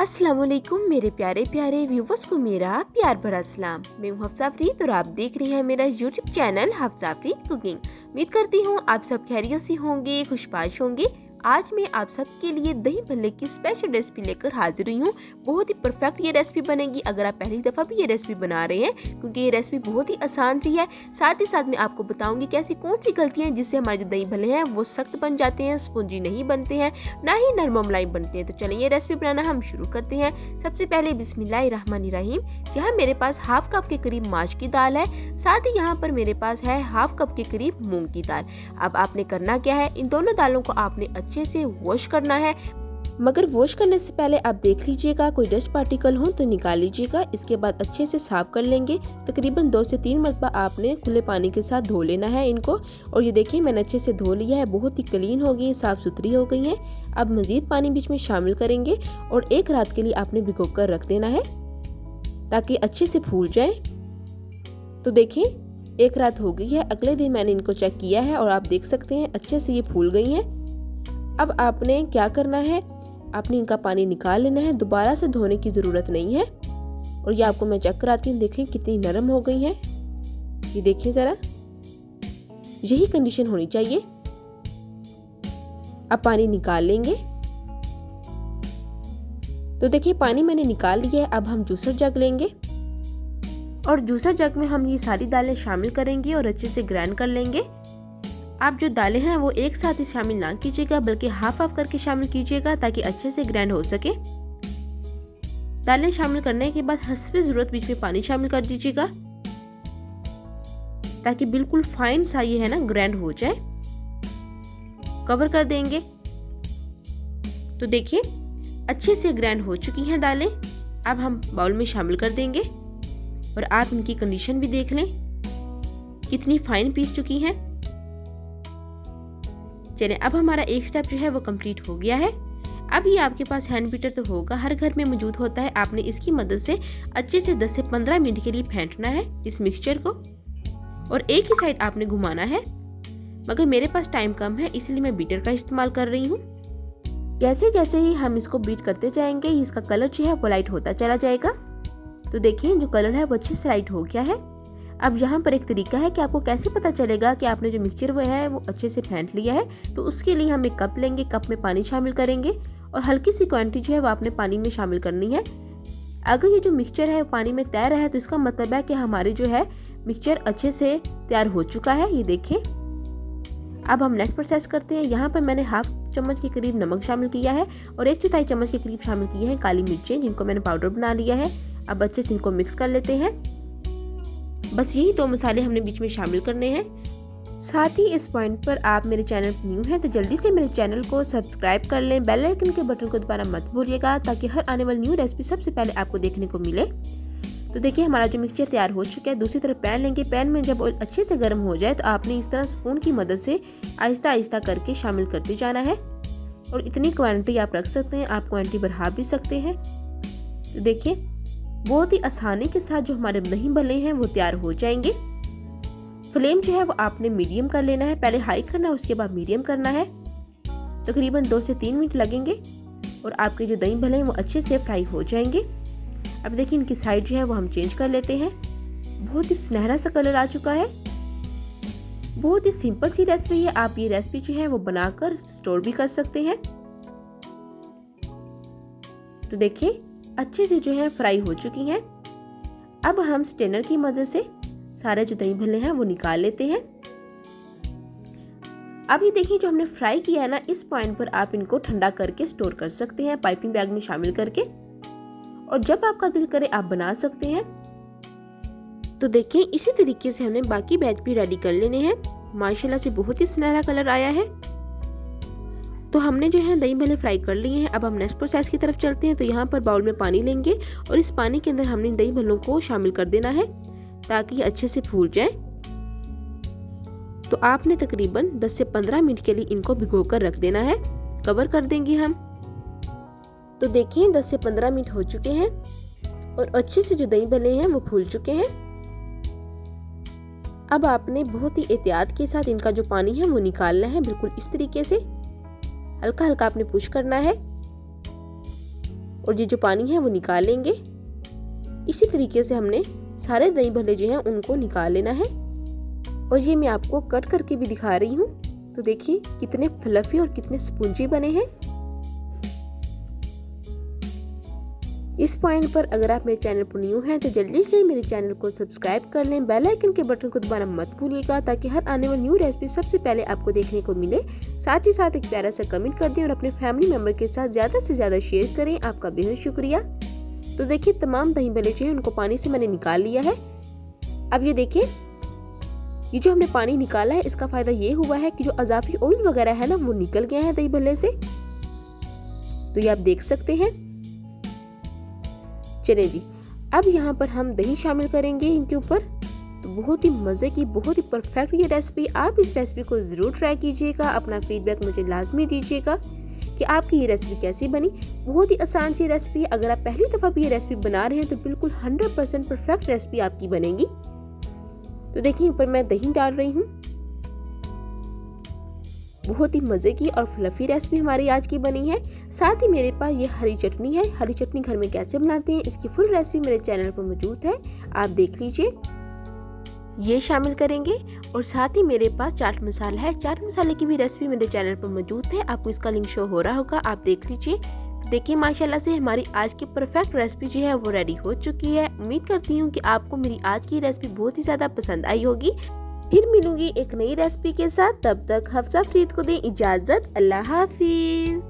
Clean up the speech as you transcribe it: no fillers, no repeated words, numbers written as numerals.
अस्सलाम वालेकुम मेरे प्यारे प्यारे व्यूवर्स को मेरा प्यार भरा सलाम। मैं हूँ हफ्सा फरीद और आप देख रहे हैं मेरा YouTube channel Hafsa Farid cooking. उम्मीद करती हूँ आप सब खैरियत से होंगे, खुशबाश होंगे। आज मैं आप सबके लिए दही भल्ले की स्पेशल रेसिपी लेकर हाजिर हुई हूँ। बहुत ही परफेक्ट ये रेसिपी बनेगी अगर आप पहली दफ़ा भी ये रेसिपी बना रहे हैं, क्योंकि ये रेसिपी बहुत ही आसान सी है। साथ ही साथ मैं आपको बताऊंगी कि ऐसी कौन सी गलतियाँ हैं जिससे हमारे जो दही भल्ले हैं वो सख्त बन जाते हैं, स्पॉन्जी नहीं बनते हैं, ना ही नरम मलाई बनते हैं। तो चलिए ये रेसिपी बनाना हम शुरू करते हैं। सबसे पहले बिस्मिल्लाहिर्रहमानिर्रहीम। यहाँ मेरे पास हाफ कप के करीब माश की दाल है, साथ ही यहाँ पर मेरे पास है हाफ कप के करीब मूंग की दाल। अब आपने करना क्या है, इन दोनों दालों को आपने अच्छे से वॉश करना है, मगर वॉश करने से पहले आप देख लीजिएगा कोई डस्ट पार्टिकल हो तो निकाल लीजिएगा। इसके बाद अच्छे से साफ कर लेंगे। तकरीबन 2 से 3 मरतबा आपने खुले पानी के साथ धो लेना है इनको। और ये देखिए मैंने अच्छे से धो लिया है, बहुत ही क्लीन हो गई, साफ सुथरी हो गई है। अब मजीद पानी बीच में शामिल करेंगे और एक रात के लिए आपने भिगो कर रख देना है ताकि अच्छे से फूल जाए। तो देखिए 1 रात हो गई है, अगले दिन मैंने इनको चेक किया है और आप देख सकते हैं अच्छे से ये फूल गई हैं। अब आपने क्या करना है, आपने इनका पानी निकाल लेना है, दोबारा से धोने की ज़रूरत नहीं है। और ये आपको मैं चेक कराती हूँ, देखिए कितनी नरम हो गई है। ये देखिए ज़रा, यही कंडीशन होनी चाहिए। अब पानी निकाल लेंगे। तो देखिए पानी मैंने निकाल लिया है। अब हम जूसर जग लेंगे और जूसर जग में हम ये सारी दालें शामिल करेंगे और अच्छे से ग्राइंड कर लेंगे। आप जो दालें हैं वो एक साथ ही शामिल ना कीजिएगा, बल्कि हाफ हाफ करके शामिल कीजिएगा ताकि अच्छे से ग्राइंड हो सके। दालें शामिल करने के बाद हस्बे ज़रूरत बीच में पानी शामिल कर दीजिएगा ताकि बिल्कुल फाइन सा ये है ना ग्राइंड हो जाए। कवर कर देंगे। तो देखिए अच्छे से ग्राइंड हो चुकी हैं दालें। अब हम बाउल में शामिल कर देंगे और आप इनकी कंडीशन भी देख लें कितनी फाइन पीस चुकी हैं। चलिए अब हमारा एक स्टेप जो है वो कंप्लीट हो गया है। अब ये आपके पास हैंड बीटर तो होगा, हर घर में मौजूद होता है। आपने इसकी मदद से अच्छे से 10 से 15 मिनट के लिए फेंटना है इस मिक्सचर को और एक ही साइड आपने घुमाना है। मगर मेरे पास टाइम कम है इसलिए मैं बीटर का इस्तेमाल कर रही हूँ। जैसे जैसे ही हम इसको बीट करते जाएंगे इसका कलर जो है वो लाइट होता चला जाएगा। तो देखिए जो कलर है वो अच्छे से लाइट हो गया है। अब यहाँ पर एक तरीका है कि आपको कैसे पता चलेगा कि आपने जो मिक्सचर वो है वो अच्छे से फेंट लिया है। तो उसके लिए हम एक कप लेंगे, कप में पानी शामिल करेंगे और हल्की सी क्वांटिटी जो है वो आपने पानी में शामिल करनी है। अगर ये जो मिक्सचर है पानी में तैर रहा है तो इसका मतलब है कि हमारे जो है मिक्सचर अच्छे से तैयार हो चुका है। ये देखें। अब हम नेक्स्ट प्रोसेस करते हैं। यहाँ पर मैंने हाफ चम्मच के करीब नमक शामिल किया है और 1/4 चम्मच के करीब शामिल किए हैं काली मिर्चें, जिनको मैंने पाउडर बना लिया है। अब अच्छे से इनको मिक्स कर लेते हैं। बस यही 2 मसाले हमने बीच में शामिल करने हैं। साथ ही इस पॉइंट पर आप मेरे चैनल पर न्यू हैं तो जल्दी से मेरे चैनल को सब्सक्राइब कर लें, बेल आइकन के बटन को दोबारा मत भूलिएगा ताकि हर आने वाली न्यू रेसिपी सबसे पहले आपको देखने को मिले। तो देखिए हमारा जो मिक्सचर तैयार हो चुका है। दूसरी तरफ पैन लेंगे। पैन में जब ऑयल अच्छे से गर्म हो जाए तो आपने इस तरह स्पून की मदद से आहिस्ता आहिस्ता करके शामिल करते जाना है और इतनी क्वांटिटी आप रख सकते हैं, आप क्वांटिटी बढ़ा भी सकते हैं। तो देखिए बहुत ही आसानी के साथ जो हमारे दही भल्ले हैं वो तैयार हो जाएंगे। फ्लेम जो है वो आपने मीडियम कर लेना है, पहले हाई करना है उसके बाद मीडियम करना है। तकरीबन 2 से 3 मिनट लगेंगे और आपके जो दही भल्ले हैं वो अच्छे से फ्राई हो जाएंगे। अब देखिए इनकी साइड जो है वो हम चेंज कर लेते हैं। बहुत ही सुनहरा सा कलर आ चुका है। बहुत ही सिंपल सी रेसिपी है। आप ये रेसिपी जो है वो बनाकर स्टोर भी कर सकते हैं। तो देखिए अच्छे से जो है फ्राई हो चुकी हैं। अब हम स्ट्रेनर की मदद से सारे जो दही भल्ले हैं वो निकाल लेते हैं। अब ये देखिए जो हमने फ्राई किया है ना, इस पॉइंट पर आप इनको ठंडा करके स्टोर कर सकते हैं पाइपिंग बैग में शामिल करके, और जब आपका दिल करे आप बना सकते हैं। तो देखिए इसी तरीके से हमने बाकी बैच भी रेडी कर लेने हैं। माशाल्लाह से बहुत ही सुनहरा कलर आया है। तो हमने जो है दही भल्ले फ्राई कर लिए हैं। अब हम नेक्स्ट प्रोसेस की तरफ चलते हैं। तो यहाँ पर बाउल में पानी लेंगे और इस पानी के अंदर हमने दही भल्लों को शामिल कर देना है ताकि ये अच्छे से फूल जाए। तो आपने तकरीबन 10 से 15 मिनट के लिए इनको भिगो कर रख देना है। कवर कर देंगे हम। तो देखिए 10 से 15 मिनट हो चुके हैं और अच्छे से जो दही भल्ले हैं वो फूल चुके हैं। अब आपने बहुत ही एहतियात के साथ इनका जो पानी है वो निकालना है। बिल्कुल इस तरीके से हल्का हल्का आपने पुश करना है और ये जो पानी है वो निकाल लेंगे। इसी तरीके से हमने सारे दही भल्ले जो हैं उनको निकाल लेना है। और ये मैं आपको कट करके भी दिखा रही हूँ। तो देखिए कितने फ्लफी और कितने स्पंजी बने हैं। इस पॉइंट पर अगर आप मेरे चैनल पर न्यू हैं तो जल्दी से मेरे चैनल को सब्सक्राइब कर लें। बेल आइकन के बटन को दबाना मत भूलिएगा ताकि हर आने वाली न्यू रेसिपी सबसे पहले आपको देखने को मिले। साथ ही साथ एक प्यारा सा कमेंट कर दें और अपने फैमिली मेंबर के साथ ज़्यादा से ज़्यादा शेयर करें। आपका बेहद शुक्रिया। तो देखिए तमाम दही भल्ले जो है उनको पानी से मैंने निकाल लिया है। अब ये देखिए ये जो हमने पानी निकाला है इसका फायदा ये हुआ है कि जो अजाफी ऑयल वगैरह है ना वो निकल गया है दही भल्ले से। तो ये आप देख सकते हैं। चलिए जी अब यहाँ पर हम दही शामिल करेंगे इनके ऊपर। तो बहुत ही मज़े की बहुत ही परफेक्ट ये रेसिपी। आप इस रेसिपी को ज़रूर ट्राई कीजिएगा। अपना फीडबैक मुझे लाजमी दीजिएगा कि आपकी ये रेसिपी कैसी बनी। बहुत ही आसान सी रेसिपी है। अगर आप पहली दफ़ा भी ये रेसिपी बना रहे हैं तो बिल्कुल 100% परफेक्ट रेसिपी आपकी बनेगी। तो देखिए ऊपर मैं दही डाल रही हूँ। बहुत ही मज़े की और फ्लफी रेसिपी हमारी आज की बनी है। साथ ही मेरे पास ये हरी चटनी है। हरी चटनी घर में कैसे बनाते हैं इसकी फुल रेसिपी मेरे चैनल पर मौजूद है, आप देख लीजिए। ये शामिल करेंगे। और साथ ही मेरे पास चाट मसाला है। चाट मसाले की भी रेसिपी मेरे चैनल पर मौजूद है, आपको इसका लिंक शो हो रहा होगा, आप देख लीजिए। देखिए माशाल्लाह से हमारी आज की परफेक्ट रेसिपी जो है वो रेडी हो चुकी है। उम्मीद करती हूँ कि आपको मेरी आज की रेसिपी बहुत ही ज़्यादा पसंद आई होगी। फिर मिलूंगी एक नई रेसिपी के साथ। तब तक हफ्सा फरीद को दें इजाज़त। अल्लाह हाफिज।